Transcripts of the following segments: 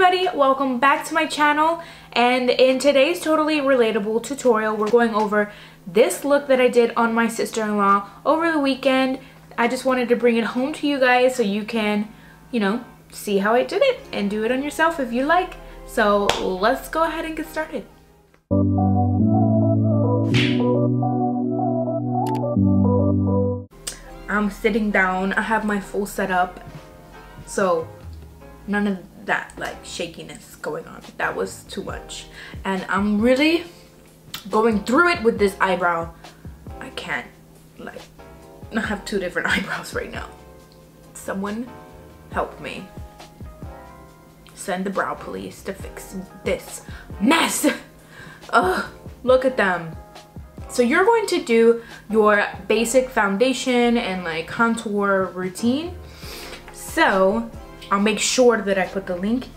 everybody, welcome back to my channel, and in today's totally relatable tutorial we're going over this look that I did on my sister-in-law over the weekend. I just wanted to bring it home to you guys so you can, you know, see how I did it and do it on yourself if you like. So let's go ahead and get started. I'm sitting down, I have my full setup, so none of that like shakiness going on. That was too much. And I'm really going through it with this eyebrow. I can't like not have two different eyebrows right now. Someone help me. Send the brow police to fix this mess. Ugh, look at them. So you're going to do your basic foundation and like contour routine. So I'll make sure that I put the link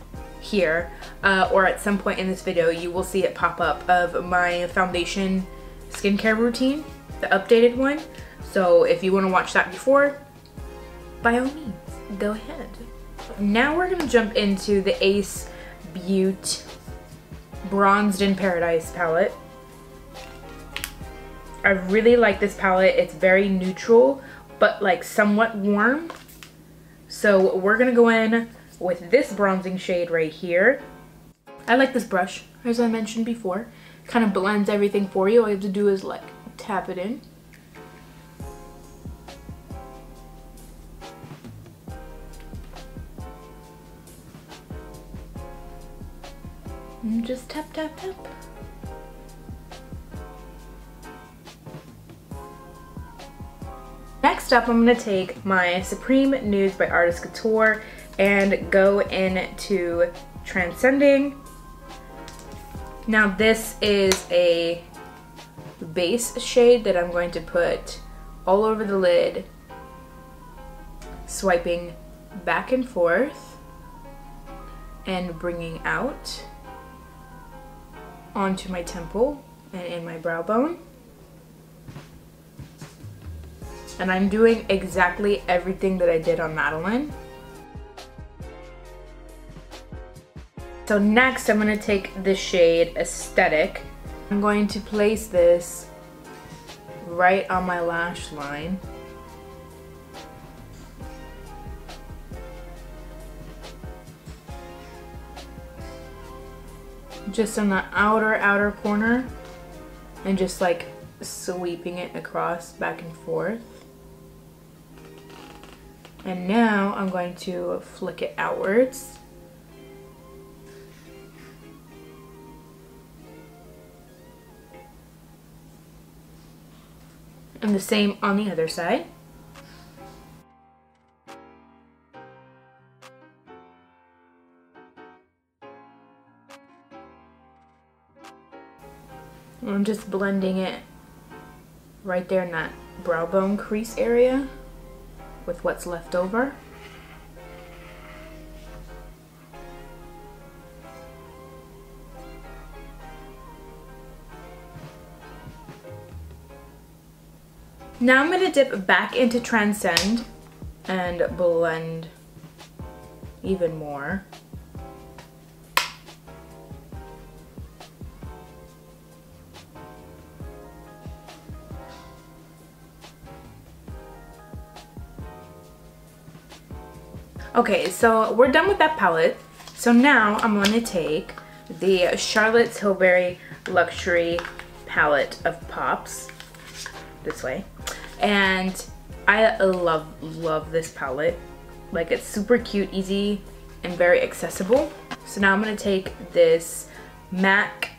here or at some point in this video you will see it pop up of my foundation skincare routine, the updated one. So if you want to watch that before, by all means, go ahead. Now we're gonna jump into the Ace Beauty Bronzed in Paradise palette. I really like this palette. It's very neutral, but like somewhat warm. So we're gonna go in with this bronzing shade right here. I like this brush, as I mentioned before. Kind of blends everything for you. All you have to do is like tap it in. And just tap, tap, tap. Next up, I'm going to take my Supreme Nudes by Artist Couture and go into Transcending. Now this is a base shade that I'm going to put all over the lid, swiping back and forth and bringing out onto my temple and in my brow bone. And I'm doing exactly everything that I did on Madeline. So next I'm going to take the shade Aesthetic. I'm going to place this right on my lash line. Just on the outer corner and just like sweeping it across back and forth. And now I'm going to flick it outwards. And the same on the other side. I'm just blending it right there in that brow bone crease area with what's left over. Now I'm going to dip back into Transcend and blend even more. Okay, so we're done with that palette. So now I'm going to take the Charlotte Tilbury Luxury palette of Pops, this way, and I love this palette. Like, it's super cute, easy, and very accessible. So now I'm going to take this MAC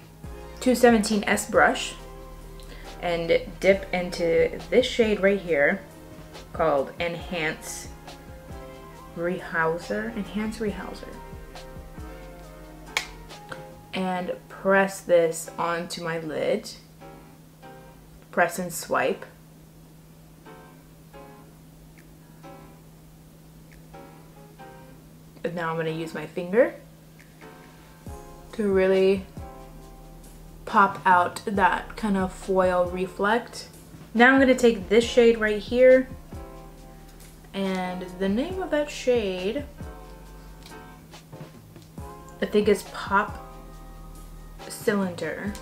217S brush and dip into this shade right here called Enhance Rehauser, and press this onto my lid. Press and swipe. And now I'm going to use my finger to really pop out that kind of foil reflect. Now I'm going to take this shade right here, and the name of that shade I think it's Pop Cylinder,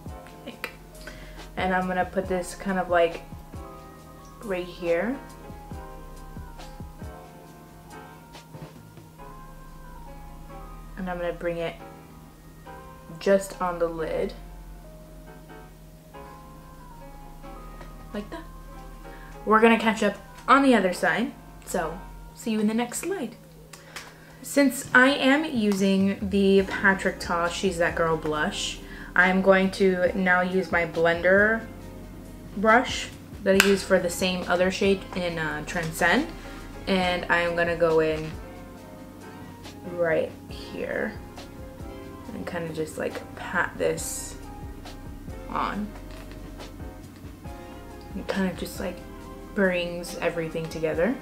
I think. And I'm gonna put this kind of like right here. And I'm gonna bring it just on the lid. Like that. We're gonna catch up on the other side. So, see you in the next slide. Since I am using the Patrick Ta She's That Girl blush, I'm going to now use my blender brush that I use for the same other shade in Transcend. And I'm gonna go in right here and kind of just like pat this on. It kind of just like brings everything together.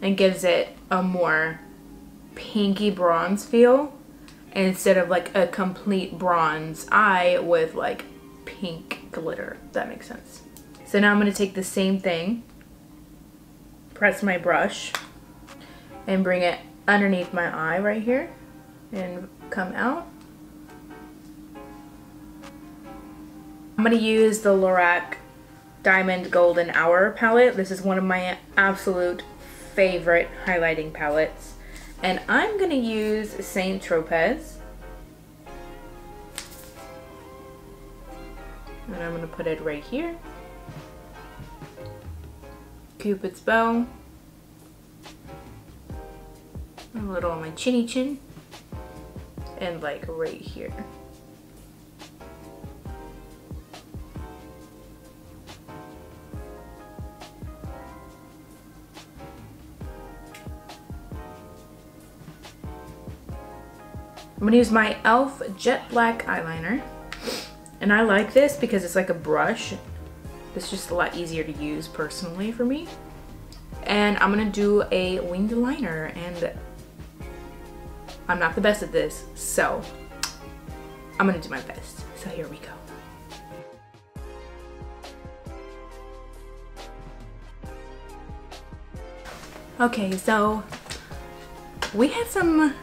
And gives it a more pinky bronze feel instead of like a complete bronze eye with like pink glitter, if that makes sense. So now I'm going to take the same thing, press my brush, and bring it underneath my eye right here and come out. I'm going to use the Lorac Diamond Golden Hour palette. This is one of my absolute favorite highlighting palettes. And I'm going to use Saint Tropez. And I'm going to put it right here. Cupid's bow. A little on my chinny chin. And like right here. I'm gonna use my e.l.f. Jet Black eyeliner. And I like this because it's like a brush. It's just a lot easier to use personally for me. And I'm gonna do a winged liner, and I'm not the best at this, so I'm gonna do my best. So here we go. Okay, so we had some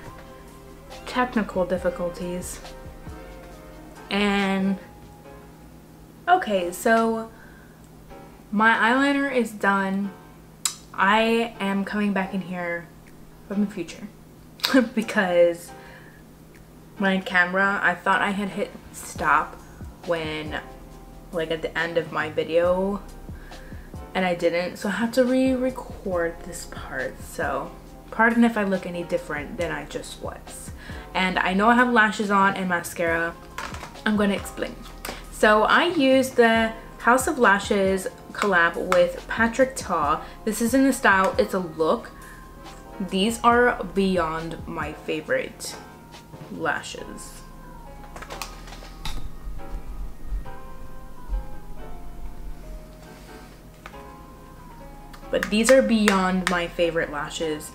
technical difficulties, and okay, so my eyeliner is done. I am coming back in here from the future because my camera, I thought I had hit stop when like at the end of my video, and I didn't, so I have to re-record this part. So pardon if I look any different than I just was. And I know I have lashes on and mascara. I'm going to explain. So I used the House of Lashes collab with Patrick Ta. This is in the style It's a Look. These are beyond my favorite lashes. But these are beyond my favorite lashes.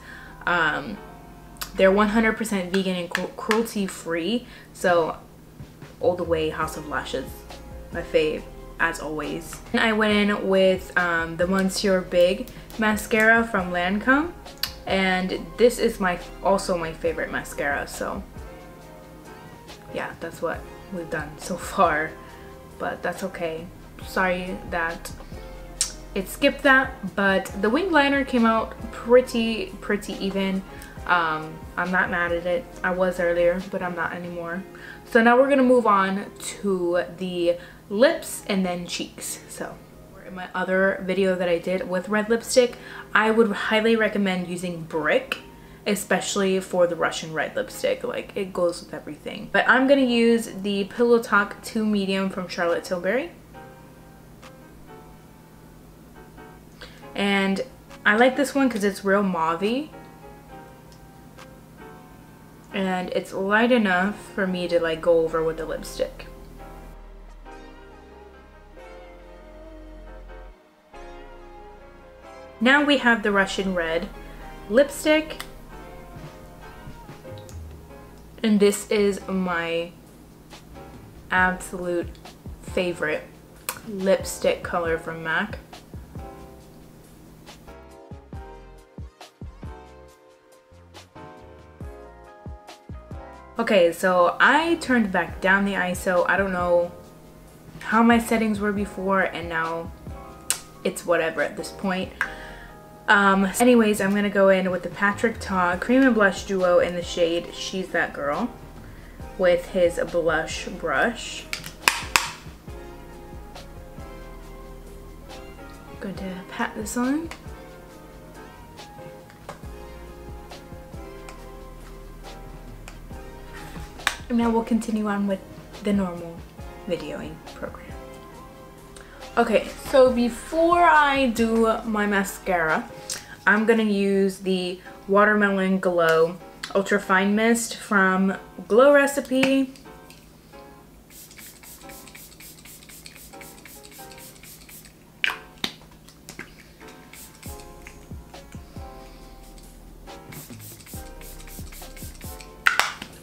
They're 100% vegan and cruelty free, so all the way House of Lashes, my fave as always. And I went in with the Monsieur Big mascara from Lancome, and this is also my favorite mascara, so yeah, that's what we've done so far, but that's okay. Sorry that it skipped that, but the winged liner came out pretty even. I'm not mad at it. I was earlier, but I'm not anymore. So now we're gonna move on to the lips and then cheeks. So in my other video that I did with red lipstick, I would highly recommend using Brick, especially for the Russian red lipstick. Like, it goes with everything. But I'm gonna use the Pillow Talk 2 Medium from Charlotte Tilbury. And I like this one because it's real mauve-y. And it's light enough for me to like go over with the lipstick. Now we have the Russian red lipstick. And this is my absolute favorite lipstick color from MAC. Okay, so I turned back down the ISO. I don't know how my settings were before, and now it's whatever at this point. Anyways, I'm gonna go in with the Patrick Ta Cream and Blush Duo in the shade She's That Girl with his blush brush. I'm going to pat this on. And now we'll continue on with the normal videoing program. Okay, so before I do my mascara, I'm gonna use the Watermelon Glow Ultra Fine Mist from Glow Recipe.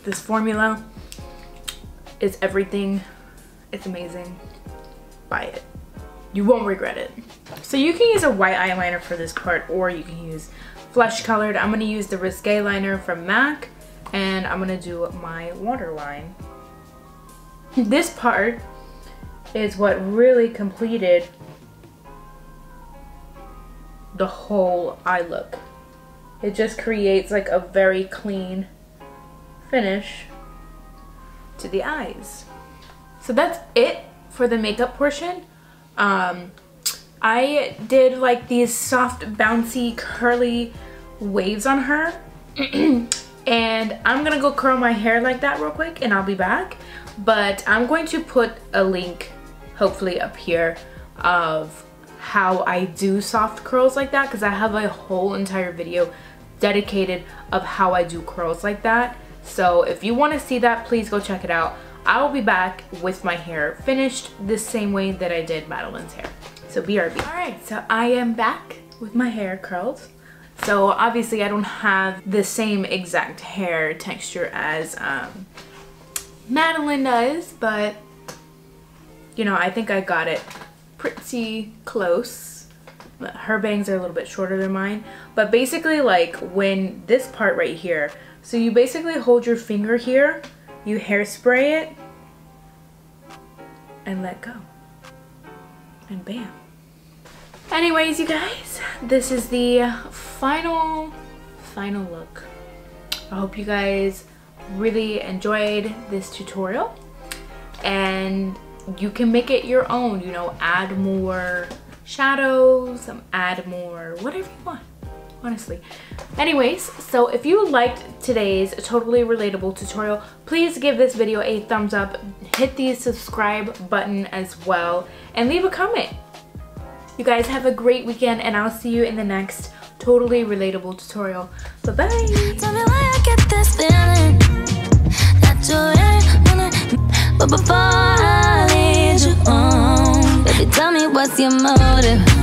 This formula is everything. It's amazing. Buy it. You won't regret it. So you can use a white eyeliner for this part, or you can use flesh colored. I'm gonna use the Risque liner from MAC, and I'm gonna do my waterline. This part is what really completed the whole eye look. It just creates like a very clean finish to the eyes. So that's it for the makeup portion. I did like these soft, bouncy, curly waves on her. And I'm gonna go curl my hair like that real quick and I'll be back. But I'm going to put a link, hopefully up here, of how I do soft curls like that, because I have a whole entire video dedicated of how I do curls like that. So if you want to see that, please go check it out. I will be back with my hair finished the same way that I did Madeline's hair. So BRB. Alright, so I am back with my hair curled. So obviously I don't have the same exact hair texture as Madeline does, but you know, I think I got it pretty close. Her bangs are a little bit shorter than mine. But basically, like, when this part right here, so you basically hold your finger here, you hairspray it, and let go. And bam. Anyways, you guys, this is the final look. I hope you guys really enjoyed this tutorial, and you can make it your own, you know, add more shadows, add more whatever you want, honestly. Anyways, so if you liked today's totally relatable tutorial, please give this video a thumbs up, hit the subscribe button as well, and leave a comment. You guys have a great weekend, and I'll see you in the next totally relatable tutorial. Bye bye. Tell me why I get this feeling that you're in, but before I lead you on, baby, tell me what's your motive.